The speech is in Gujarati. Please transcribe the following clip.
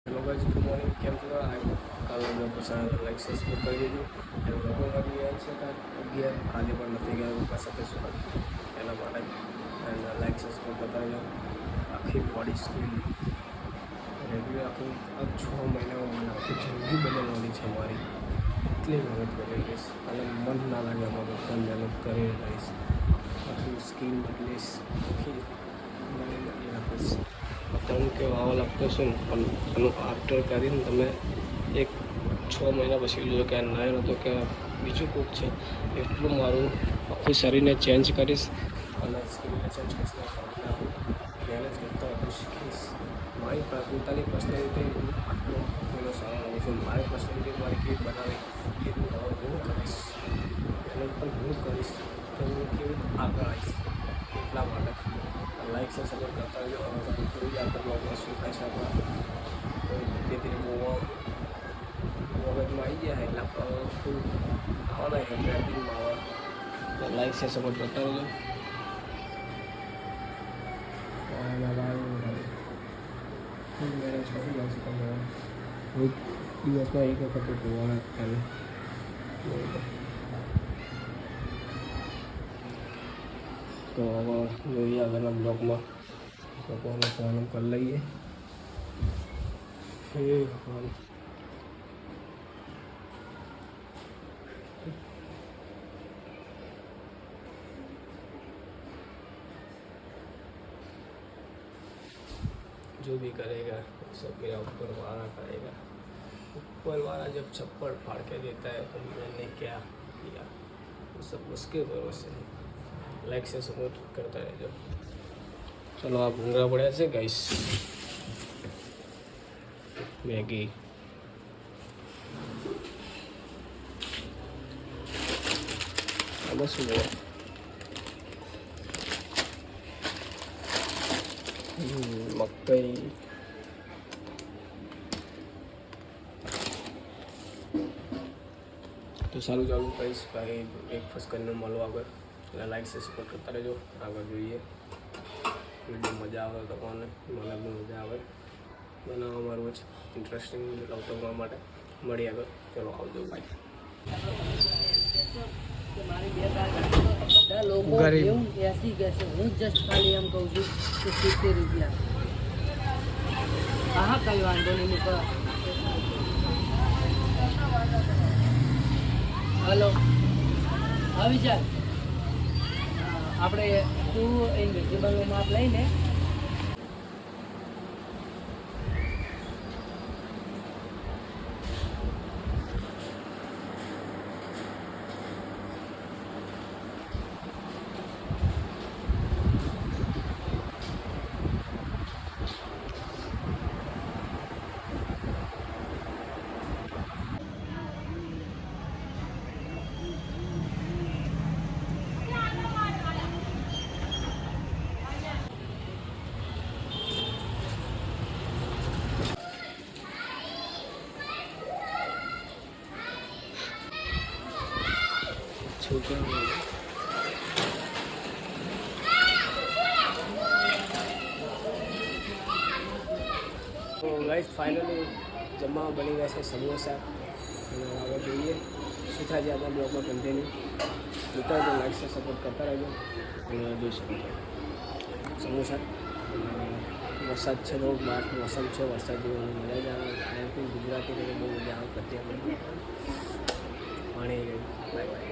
Hello guys, good morning. કેમ છો? કાલનો બ્લોગ પસંદ લાઈક સબસ્ક્રાઈબ કરી દેજો. અને લોકો વાગી ગયા છે કાલ 11. આજે પણ નથી ગયા પપ્પા સાથે સુરત, એના માટે એન્ડ લાઈક સબસ્ક્રાઈબ કરતા રહેજો. આખી બોડી સ્કીન રેગ્યુલર આખું 6 મહિનામાં મને આખી જિંદગી બદલવાની છે મારી. એટલી મહેનત કરી રહીશ અને મન ના લાગે એમાં પણ મહેનત કરી રહીશ. આખી સ્કીન બદલીશ, આખી બોડી બદલી નાખીશ. તમને કે આવા લાગતો છે ને, પણ એનું આફ્ટર કરીને તમે 6 મહિના પછી જોજો કે આ નયન હતો કે બીજું કોઈક છે. એટલું મારું આખું શરીરને ચેન્જ કરીશ અને સ્કિનને ચેન્જ કરીશ. મહેનત કરતા બધું શીખીશ. મારી પોતાની પર્સનાલિટી આટલો પેલો સારો લાગુ છું. મારી પર્સનાલિટી મારી કેવી બનાવી એ હું કરીશ. મહેનત પણ હું કરીશ તો હું કેવી આગળ આવીશ. એટલા માટે લાઈક છે, સપોર્ટ કરતા રહેજો. કોઈ આગળ બ્લોગમાં શું થાય છે આપણા ધીરે ધીરે મગજમાં આવી ગયા એટલે ફૂલ આવવાના છે ટ્રેન્ડિંગમાં આવવા. લાઈક છે, સપોર્ટ કરતા રહેજો. ફૂલ મેરેજ કરી જશે તમે રોજ દિવસમાં એક વખત તો જોવાના ખાલી. તો હવે જોઈએ આગળના બ્લોગમાં ભગવાનનો પ્રારંભ કરી લઈએ. હે ભગવાન, जो भी करेगा सब मेरा ऊपर वाला करेगा. ऊपर वाला जब छप्पड़ फाड़ के देता है तो मैंने क्या किया, वो सब उसके भरोसे है. लाइक से सपोर्ट करता रहજો. चलो आप भूंगरा પડ્યા છે ગાઈસ. મેગી આમાં શું હોય? મકાઈ તો સારું ચાલુ કરીશ ભાઈ. બ્રેકફાસ્ટ કરીને મળો આગળ. એટલે લાઈક છે, સપોર્ટ કરતા રહેજો. આગળ જોઈએ વિડીયો મજા આવે તો કોને, મને બહુ મજા આવે બનાવવામાં રોજ ઇન્ટરેસ્ટિંગ લાવતો કરવા માટે. મળી આગળ. ચલો આવજો ભાઈ. બધા લોકો એવું એસી કે છે. હું જસ્ટ ખાલી એમ કહું છું કે 70 રૂપિયા. હા કઈ વાંધો નહીં મૂકો. હલો હા વિચાર, આપણે તું ઇન્વિઝિબલનું માપ લઈને છોકરા તો ગાઈસ ફાઇનલી જમવા બની ગયા છે સમોસા. અને હવે જોઈએ શું થાય છે આપણા બ્લોગમાં કન્ટિન્યુ. જોતા રહેજો, લાઈક છે, સપોર્ટ કરતા રહેજો. અને જોઈ શકો છો સમોસા. વરસાદ છે, થોડુંક બહાર મોસમ છે વરસાદ જેવું, મજા જ આવે. ગુજરાતી બહુ મજા આવે. પાણી આવી ગયું. Bye bye.